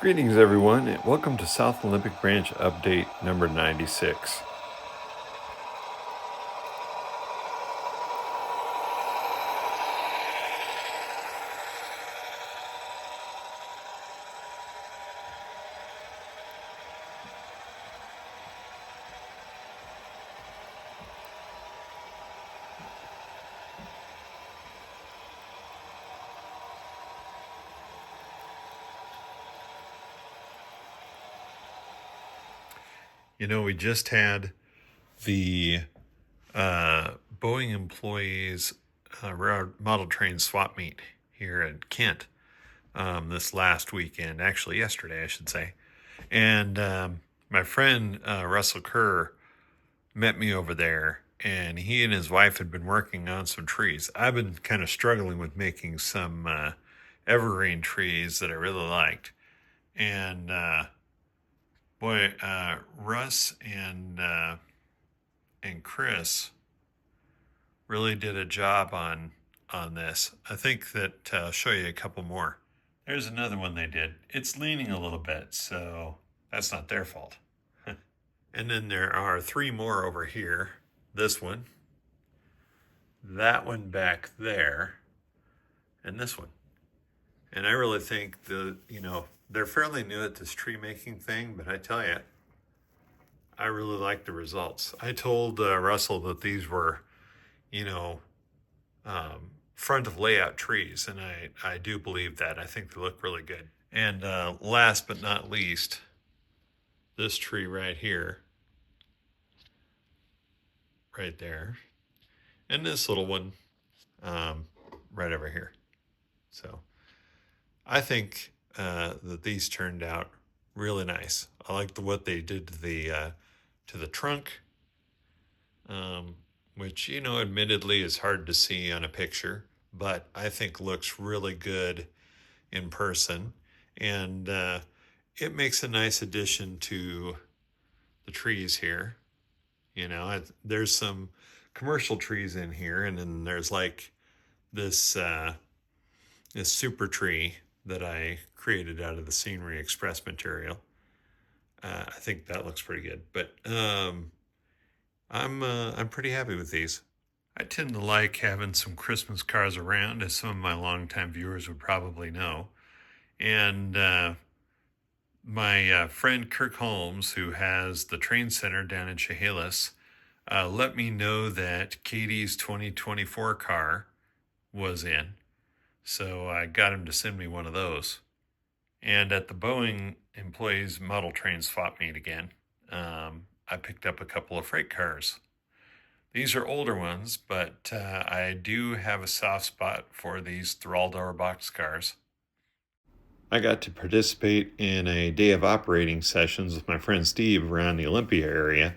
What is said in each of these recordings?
Greetings everyone, and welcome to South Olympic Branch update number 96. You know, we just had the Boeing employees model train swap meet here at Kent this last weekend, actually yesterday, I should say. And my friend Russell Kerr met me over there, and he and his wife had been working on some trees. I've been kind of struggling with making some evergreen trees that I really liked. And Russ and Chris really did a job on this. I think that I'll show you a couple more. There's another one they did. It's leaning a little bit, so that's not their fault. And then there are three more over here. This one, that one back there, and this one. And I really think they're fairly new at this tree making thing, but I tell you, I really like the results. I told Russell that these were, front of layout trees, and I do believe that. I think they look really good. And last but not least, this tree right here, right there, and this little one right over here. So I think that these turned out really nice. I like what they did to the trunk, which, admittedly is hard to see on a picture, but I think looks really good in person. And it makes a nice addition to the trees here. There's some commercial trees in here, and then there's like this super tree that I created out of the Scenery Express material. I think that looks pretty good, but I'm pretty happy with these. I tend to like having some Christmas cars around, as some of my longtime viewers would probably know. And my friend Kirk Holmes, who has the train center down in Chehalis, let me know that Katie's 2024 car was in. So I got him to send me one of those. And at the Boeing employees model train swap meet again, I picked up a couple of freight cars. These are older ones, but I do have a soft spot for these throttle box cars. I got to participate in a day of operating sessions with my friend Steve around the Olympia area.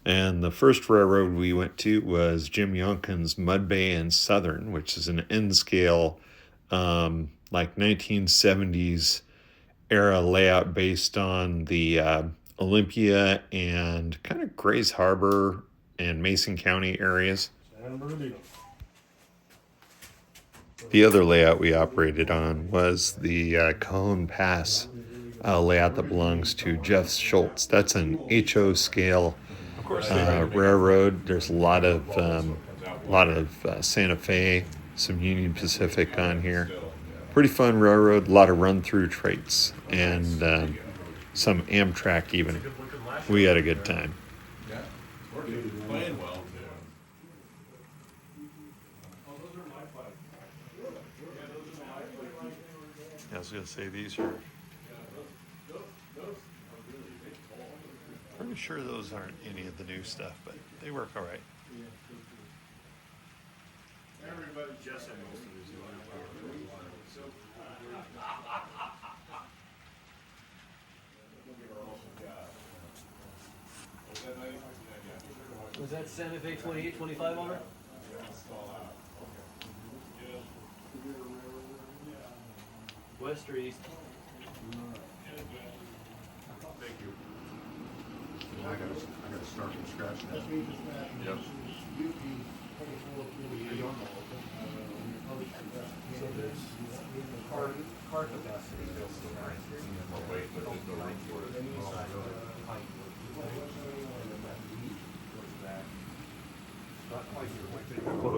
And the first railroad we went to was Jim Younkins' Mud Bay and Southern, which is an N-Scale, like 1970s era layout based on the Olympia and kind of Grays Harbor and Mason County areas. The other layout we operated on was the Cajon Pass layout that belongs to Jeff Schultz. That's an HO scale railroad. There's a lot of Santa Fe, some Union Pacific on here. Pretty fun railroad, a lot of run-through traits, and some Amtrak even. We had a good time. I was going to say these are... Pretty sure those aren't any of the new stuff, but they work all right. Everybody just had most of his Was that Santa Fe 28, 25 on it? West or east? Thank you. I gotta start from scratch now. Yep. So there's car capacity. Wait,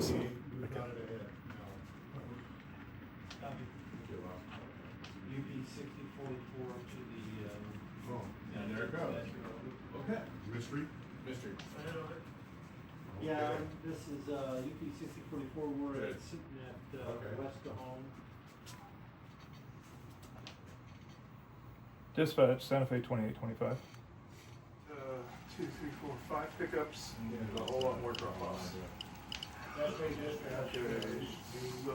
close. We got it ahead. Copy. UP 6044 to the, Oh, yeah, there it goes. Okay. Mystery? Mystery. Yeah, this is, UP 6044, we're Good. sitting at, Okay. West Cajon. Dispatch, Santa Fe 2825. 2, 3, 4, 5 pickups and a whole lot more drop-offs. That's right, dispatch. Okay, so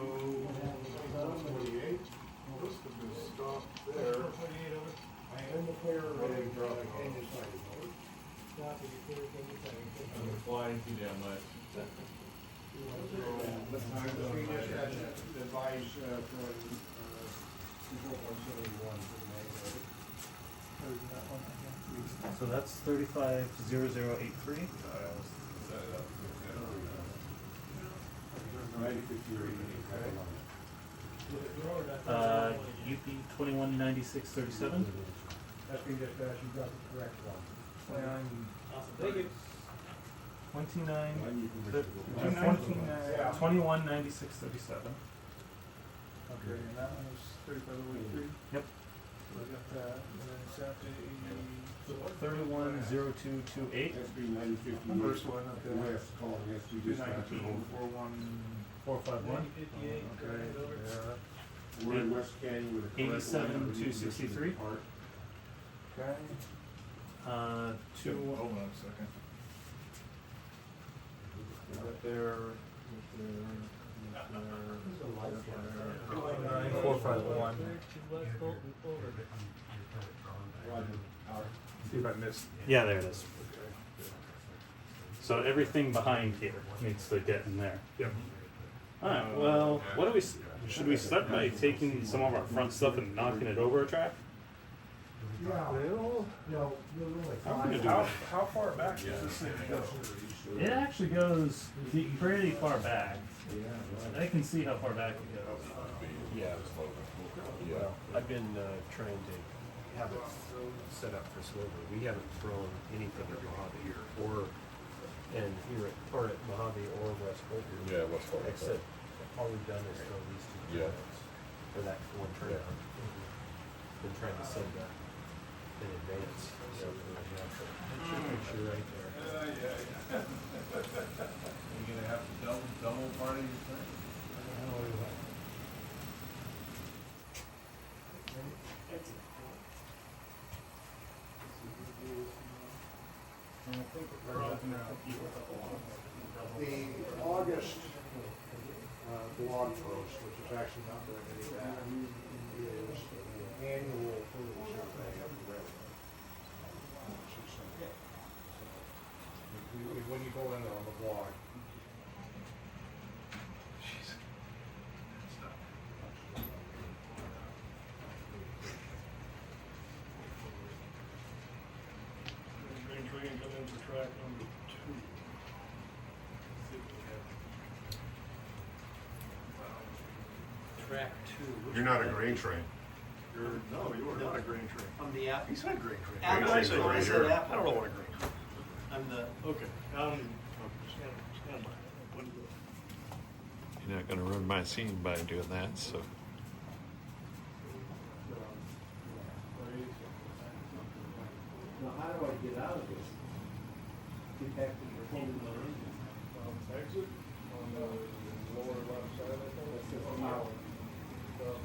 48. most of them stop there. 48 over. I am the clear running drop off. Copy, you clear, can you say? Flying too damn much. Three dispatch advice from control point 71 for the negative. So that's 350083. 9058. UP 219637. That's three dispatch, you got the correct one. 29, Awesome, thank you. 29, Yeah. 21, 96, 37. Okay, and that one was 3503. Yep. So I got that, and then Santa 310228. SB 9058. First one, okay. West calling SB dispatch. 451. 9058. Okay, yeah. We're in West Canyon with a correct line. 87,263. Part. Okay. Hold on a second. Right there, right there. 451. Roger. Our- See if I missed. Yeah, there it is. So everything behind here needs to get in there. Yep. Alright, well, what do we, should we start by taking some of our front stuff and knocking it over a track? Yeah, Well, no, we're really How are we fine. gonna do how, that? how far back does this thing go? It actually goes pretty far back. I can see how far back it goes. Well, I've been trying to have it set up for Sliver. We haven't thrown anything at Mojave or at Mojave or West Fulton. Yeah, West Fulton. Except all we've done is throw these two Yeah. turnout for that one turnout. Been trying to send that in advance. So picture right there. You gonna have to double party your thing? The August blog post, which is actually not very many of that, is the annual photo survey of the railroad. When you go in on the blog. Green train come in for track number 2. Track 2. You're not a grain train. No, you are not a grain train. I'm the app. He said grain train. Apple. I said I grain said train. apple. I don't know what a grain train is. I'm the. Okay, stand by. What do you- You're not going to ruin my scene by doing that, so. Now, how do I get out of this? Get back to your home. Exit on the lower left side, I think. That's just power.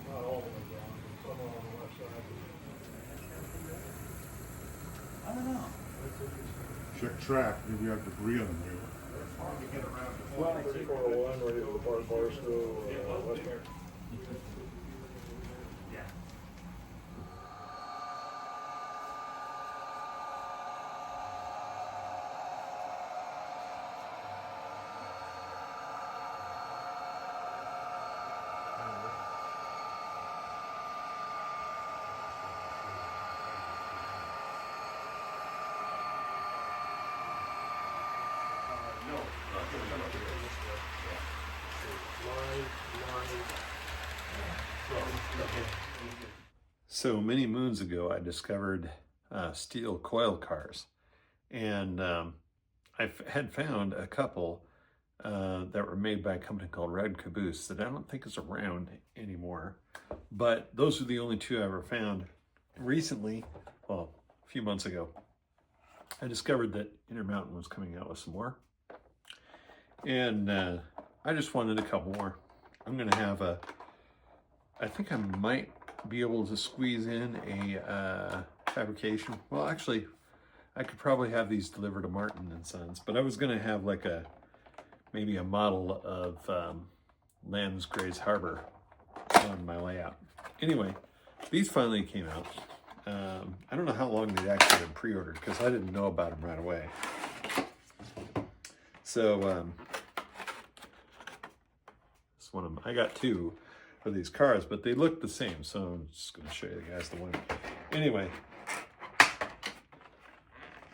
Not all the way down, but somewhere on the left side. I don't know. Check track, maybe you have debris on the wheel. Well, I think. 3401, ready to depart Barstow, West Mayor. So many moons ago, I discovered steel coil cars, and I had found a couple that were made by a company called Red Caboose that I don't think is around anymore. But those are the only two I ever found. Recently, well, a few months ago, I discovered that Intermountain was coming out with some more. And I just wanted a couple more. I'm gonna have I think I might be able to squeeze in a fabrication. Well, actually, I could probably have these delivered to Martin and Sons, but I was gonna have like maybe a model of Land's Grace Harbor on my layout. Anyway, these finally came out. I don't know how long they'd actually been pre-ordered because I didn't know about them right away. So this one of them, I got two of these cars, but they look the same. So I'm just going to show you guys the one. Anyway,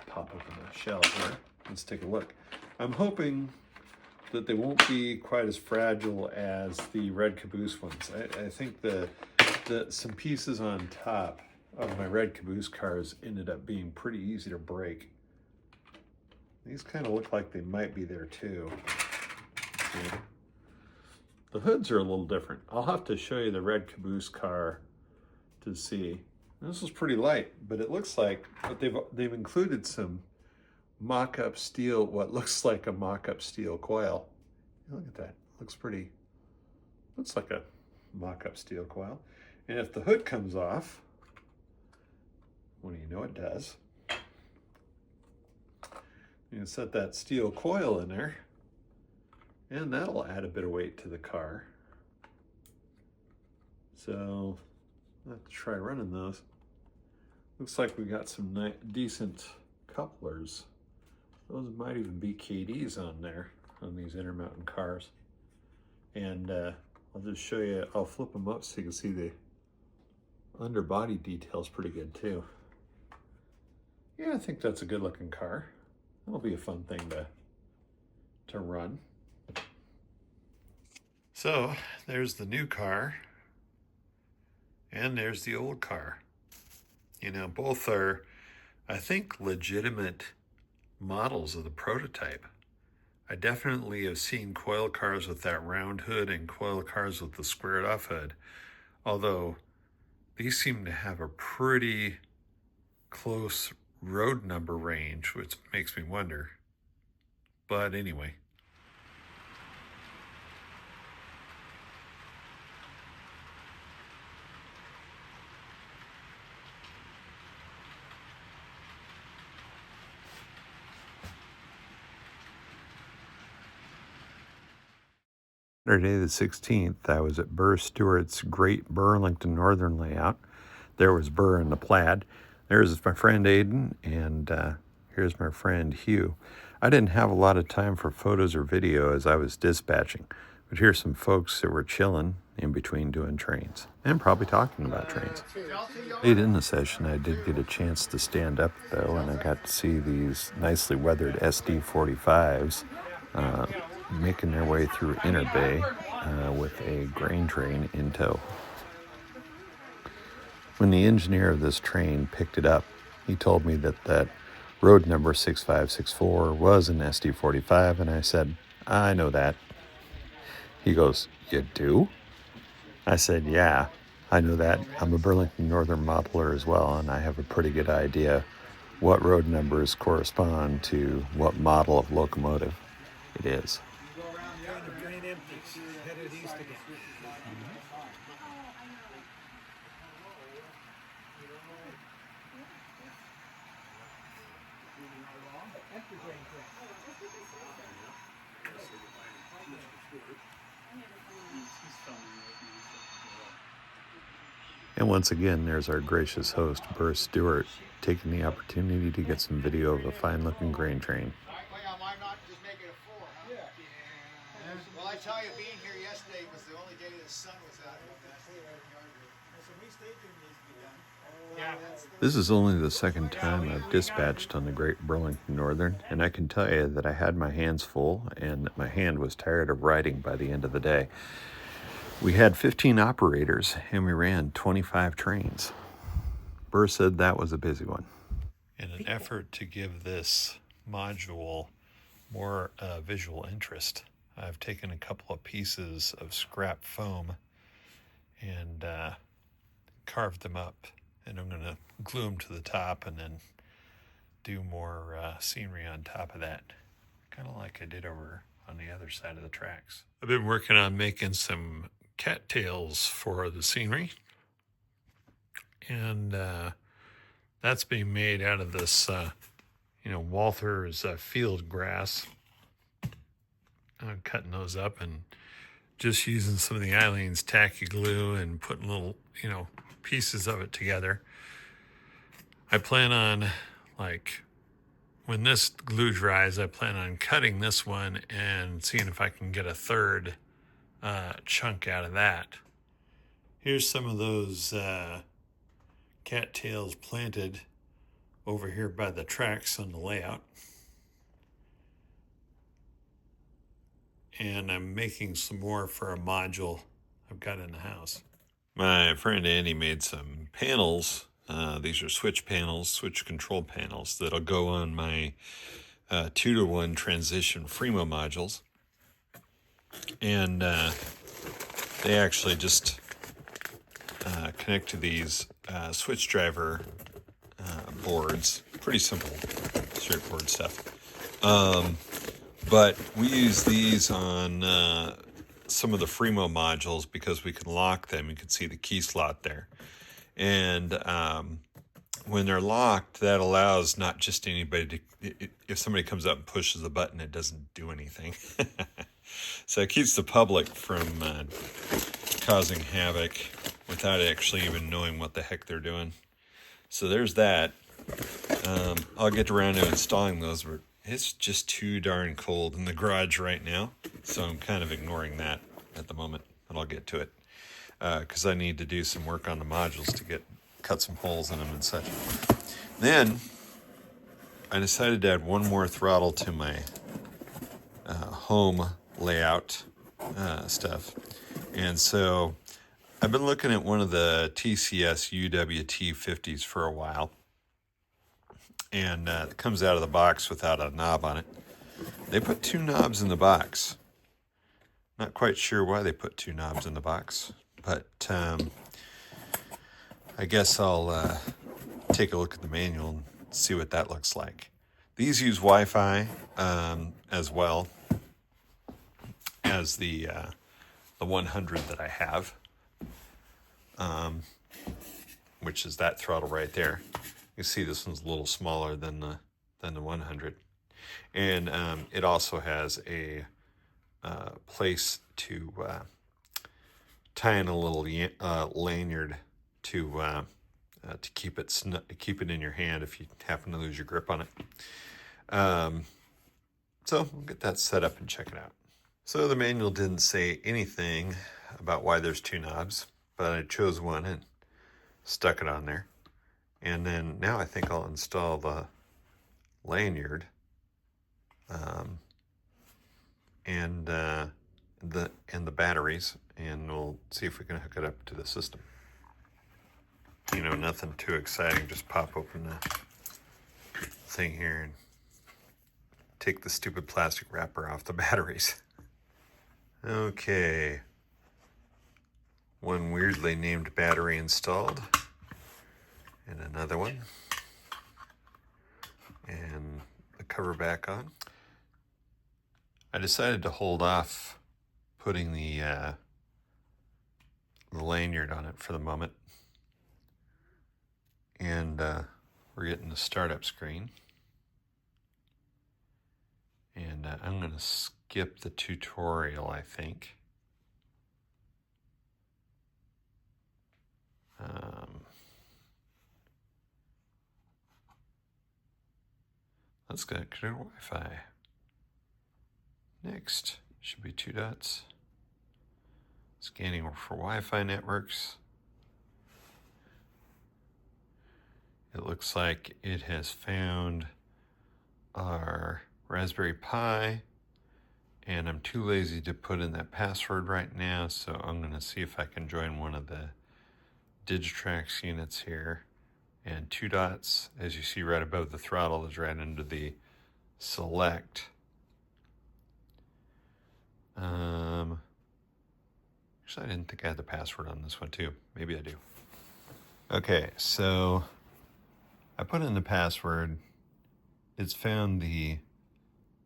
pop open the shell here. Let's take a look. I'm hoping that they won't be quite as fragile as the Red Caboose ones. I think some pieces on top of my Red Caboose cars ended up being pretty easy to break. These kind of look like they might be there too. See? The hoods are a little different. I'll have to show you the Red Caboose car to see. This is pretty light, but it looks like, but they've included some mock-up steel, what looks like a mock-up steel coil. Look at that, looks like a mock-up steel coil. And if the hood comes off, what do you know it does? You can set that steel coil in there, and that'll add a bit of weight to the car. So I'll have to try running those. Looks like we got some decent couplers. Those might even be KDs on there, on these Intermountain cars. And I'll just show you, I'll flip them up so you can see the underbody details pretty good too. Yeah, I think that's a good looking car. That'll be a fun thing to run. So there's the new car and there's the old car. You know, both are, I think, legitimate models of the prototype. I definitely have seen coil cars with that round hood and coil cars with the squared off hood, although these seem to have a pretty close road number range, which makes me wonder. But anyway. Saturday the 16th, I was at Burr Stewart's great Burlington Northern layout. There was Burr in the plaid. There's my friend Aiden, and here's my friend Hugh. I didn't have a lot of time for photos or video as I was dispatching, but here's some folks that were chilling in between doing trains, and probably talking about trains. Late in the session, I did get a chance to stand up, though, and I got to see these nicely weathered SD45s making their way through Inner Bay with a grain train in tow. When the engineer of this train picked it up, he told me that road number 6564 was an SD45, and I said, I know that. He goes, you do? I said, yeah, I know that. I'm a Burlington Northern modeler as well, and I have a pretty good idea what road numbers correspond to what model of locomotive it is. And once again, there's our gracious host, Burr Stewart, taking the opportunity to get some video of a fine-looking grain train. Why not just make it a 4, huh? Yeah. Well, I tell you, being here yesterday was the only day the sun was out. This is only the second time I've dispatched on the Great Burlington Northern, and I can tell you that I had my hands full and that my hand was tired of riding by the end of the day. We had 15 operators and we ran 25 trains. Burr said that was a busy one. In an effort to give this module more visual interest, I've taken a couple of pieces of scrap foam and carved them up, and I'm going to glue them to the top and then do more scenery on top of that, kind of like I did over on the other side of the tracks. I've been working on making some cattails for the scenery, and that's being made out of this Walther's field grass. I'm cutting those up and just using some of the Eileen's tacky glue and putting little pieces of it together. I plan on, like, when this glue dries, I plan on cutting this one and seeing if I can get a third chunk out of that. Here's some of those cattails planted over here by the tracks on the layout. And I'm making some more for a module I've got in the house. My friend Andy made some panels. These are switch panels, switch control panels that'll go on my 2-to-1 transition Fremo modules. And they actually just connect to these switch driver boards. Pretty simple circuit board stuff. But we use these on some of the Fremo modules because we can lock them. You can see the key slot there. And when they're locked, that allows not just anybody to, if somebody comes up and pushes the button, it doesn't do anything. So it keeps the public from causing havoc without actually even knowing what the heck they're doing. So there's that. I'll get around to installing those, but it's just too darn cold in the garage right now. So I'm kind of ignoring that at the moment, but I'll get to it. Because I need to do some work on the modules to cut some holes in them and such. Then I decided to add one more throttle to my home layout stuff. And so I've been looking at one of the TCS UWT-50s for a while. And it comes out of the box without a knob on it. They put 2 knobs in the box. Not quite sure why they put 2 knobs in the box, but I guess I'll take a look at the manual and see what that looks like. These use Wi-Fi as well as the 100 that I have, which is that throttle right there. You see this one's a little smaller than the 100, and it also has a place to tie in a little lanyard to keep it in your hand if you happen to lose your grip on it. So we'll get that set up and check it out. So the manual didn't say anything about why there's 2 knobs, but I chose one and stuck it on there. And then now I think I'll install the lanyard and the batteries, and we'll see if we can hook it up to the system. Nothing too exciting. Just pop open the thing here and take the stupid plastic wrapper off the batteries. Okay. One weirdly named battery installed. And another one. And the cover back on. I decided to hold off putting the lanyard on it for the moment. And we're getting the startup screen. And I'm going to skip the tutorial, I think. Let's connect to Wi-Fi. Next, should be 2 dots. Scanning for Wi-Fi networks. It looks like it has found our Raspberry Pi, and I'm too lazy to put in that password right now, so I'm going to see if I can join one of the Digitrax units here. And 2 dots, as you see right above the throttle, is right under the select. Actually, I didn't think I had the password on this one too. Maybe I do. Okay, so I put in the password. It's found the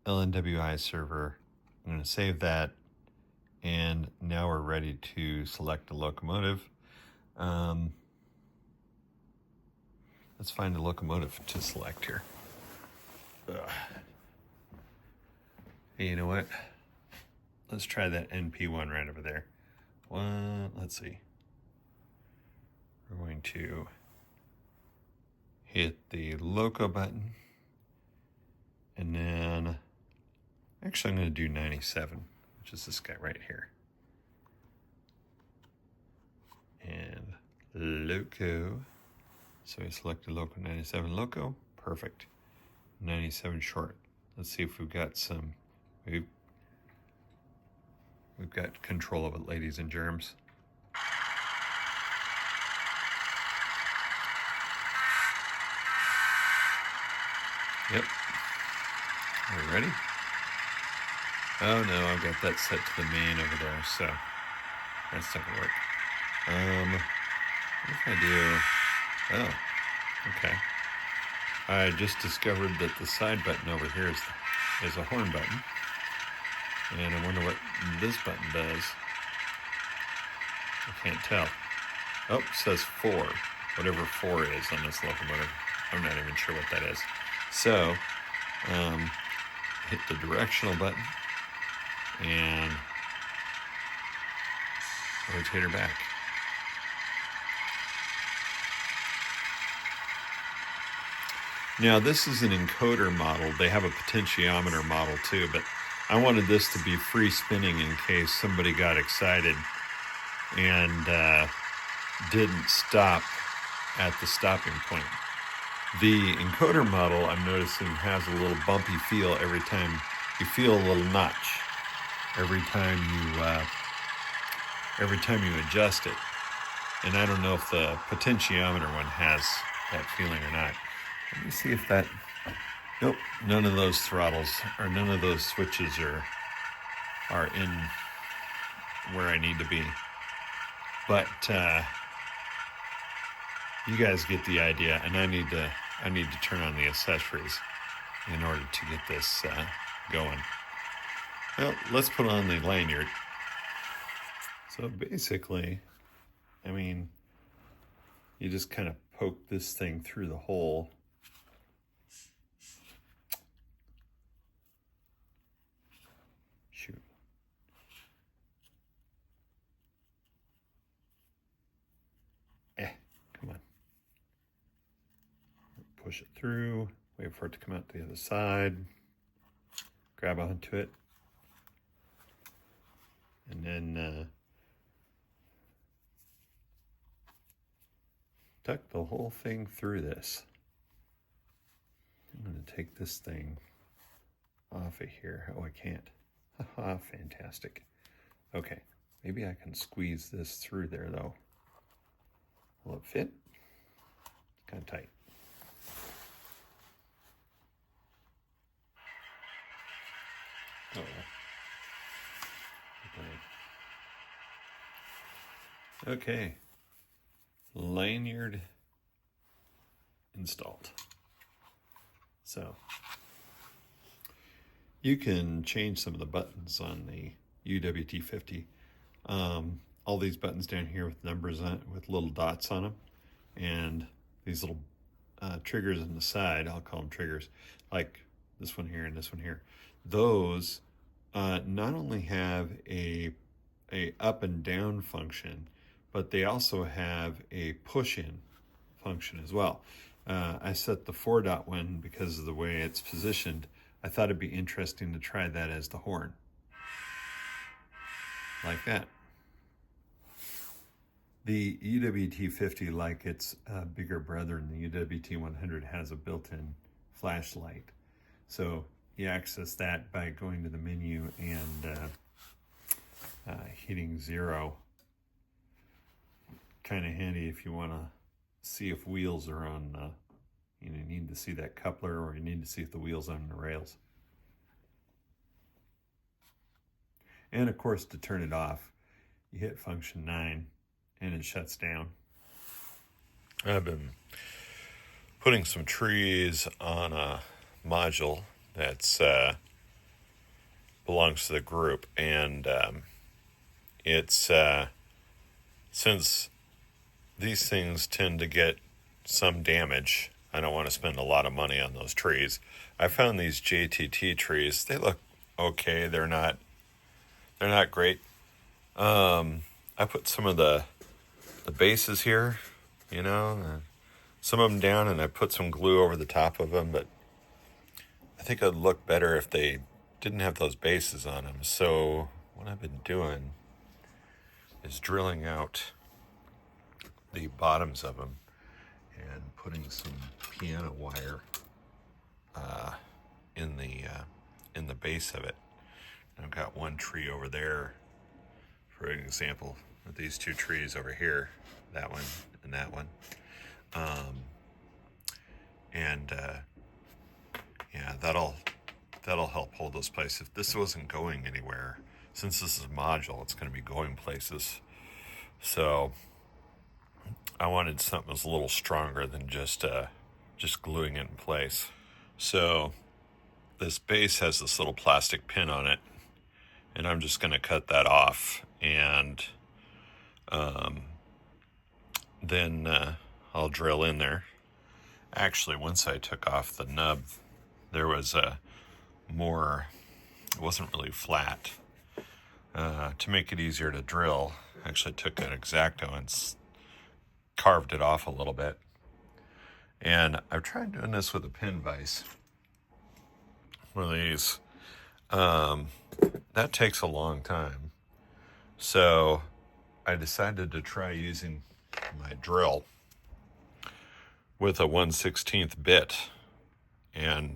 LNWI server. I'm going to save that. And now we're ready to select a locomotive. Let's find a locomotive to select here. Ugh. Hey, you know what? Let's try that NP1 right over there. Let's see. We're going to hit the loco button. And then, actually I'm going to do 97, which is this guy right here. And loco. So I selected loco 97 loco. Perfect. 97 short. Let's see if we've got some. We've got control of it, ladies and germs. Yep. Are we ready? Oh no, I've got that set to the main over there, so that's not gonna work. What if I do? Oh, okay. I just discovered that the side button over here is a horn button. And I wonder what this button does. I can't tell. Oh, it says 4. Whatever 4 is on this locomotive. I'm not even sure what that is. So, hit the directional button and rotate her back. Now this is an encoder model. They have a potentiometer model too, but I wanted this to be free spinning in case somebody got excited and didn't stop at the stopping point. The encoder model, I'm noticing, has a little bumpy feel every time you feel a little notch. Every time you adjust it. And I don't know if the potentiometer one has that feeling or not. Let me see if that. Nope, none of those throttles or none of those switches are in where I need to be. But you guys get the idea, and I need to turn on the accessories in order to get this going. Well, let's put on the lanyard. So basically, I mean, you just kind of poke this thing through the hole. Shoot. Come on. Push it through, wait for it to come out the other side, grab onto it, and then tuck the whole thing through this. I'm going to take this thing off of here. Oh, I can't. Haha, fantastic. Okay, maybe I can squeeze this through there though. Will it fit? It's kind of tight. Oh. Okay. Lanyard installed. So you can change some of the buttons on the UWT50. All these buttons down here with numbers on it, with little dots on them, and these little triggers on the side, I'll call them triggers, like this one here and this one here. Those not only have a up and down function, but they also have a push-in function as well. I set the 4-dot one because of the way it's positioned. I thought it'd be interesting to try that as the horn. Like that. The UWT50, like its bigger brother in the UWT100, has a built-in flashlight. So you access that by going to the menu and hitting 0. Kind of handy if you want to see if wheels are on, you need to see that coupler, or you need to see if the wheel's on the rails. And of course, to turn it off, you hit function 9 and it shuts down. I've been putting some trees on a module that's belongs to the group, and it's since these things tend to get some damage, I don't want to spend a lot of money on those trees. I found these JTT trees. They look okay. They're not great. I put some of the bases here, some of them down, and I put some glue over the top of them, but I think it'd look better if they didn't have those bases on them. So what I've been doing is drilling out the bottoms of them and putting some piano wire in the base of it. I've got one tree over there, for an example, with these two trees over here, that one and that one. Yeah, that'll help hold those places. If this wasn't going anywhere, since this is a module, it's going to be going places. So I wanted something that was a little stronger than just gluing it in place. So this base has this little plastic pin on it, and I'm just going to cut that off, and then I'll drill in there. Actually, once I took off the nub, there was it wasn't really flat. To make it easier to drill, I actually took an X-Acto and carved it off a little bit. And I've tried doing this with a pin vise. One of these. That takes a long time. So I decided to try using my drill with a 1/16 bit. And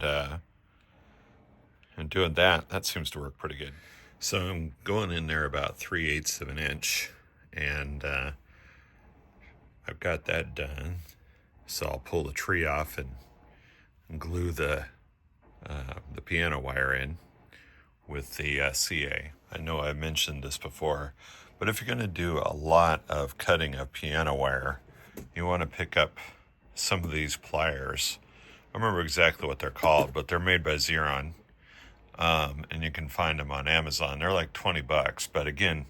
doing that seems to work pretty good. So I'm going in there about 3/8 of an inch, and I've got that done. So I'll pull the tree off and glue the piano wire in with the CA. I know I mentioned this before, but if you're going to do a lot of cutting of piano wire, you want to pick up some of these pliers. I remember exactly what they're called, but they're made by Xeron, and you can find them on Amazon. They're like $20, but again,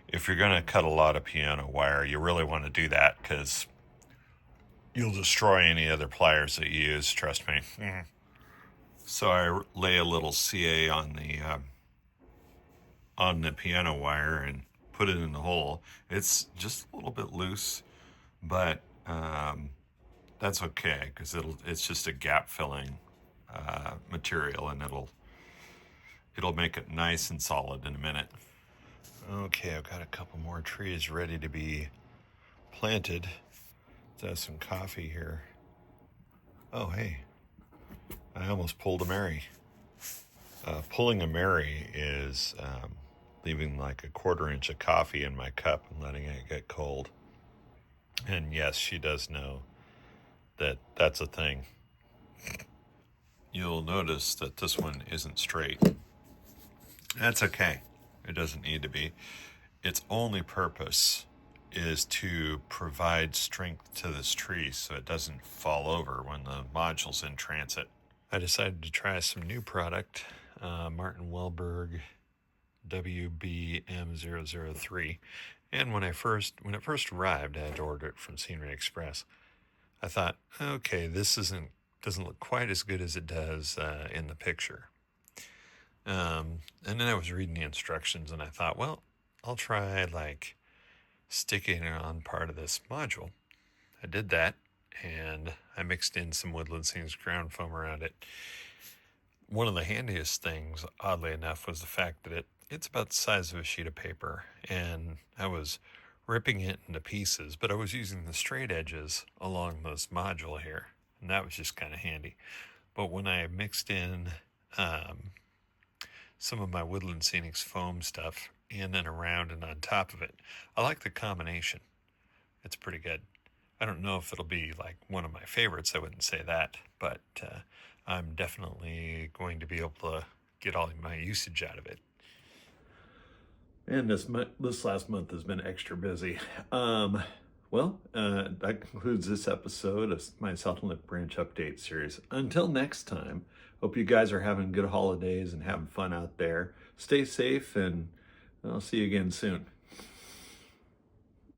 if you're going to cut a lot of piano wire, you really want to do that because you'll destroy any other pliers that you use, trust me. So I lay a little CA on the piano wire and put it in the hole. It's just a little bit loose, but that's okay because it's just a gap filling material, and it'll make it nice and solid in a minute. Okay, I've got a couple more trees ready to be planted. Let's have some coffee here. Oh, hey, I almost pulled a Mary. Pulling a Mary is leaving like a 1/4 inch of coffee in my cup and letting it get cold. And yes, she does know that that's a thing. You'll notice that this one isn't straight. That's okay. It doesn't need to be. Its only purpose is to provide strength to this tree so it doesn't fall over when the module's in transit. I decided to try some new product, Martin Welberg WBM003. And when it first arrived, I had to order it from Scenery Express. I thought, okay, this doesn't look quite as good as it does in the picture. And then I was reading the instructions, and I thought, well, I'll try like sticking it on part of this module. I did that, and I mixed in some Woodland Scenes ground foam around it. One of the handiest things, oddly enough, was the fact that it's about the size of a sheet of paper, and I was ripping it into pieces, but I was using the straight edges along this module here, and that was just kind of handy. But when I mixed in some of my Woodland Scenics foam stuff in and around and on top of it, I like the combination. It's pretty good. I don't know if it'll be like one of my favorites, I wouldn't say that, but I'm definitely going to be able to get all my usage out of it. And this last month has been extra busy. That concludes this episode of my South Lip Branch Update series. Until next time, hope you guys are having good holidays and having fun out there. Stay safe, and I'll see you again soon.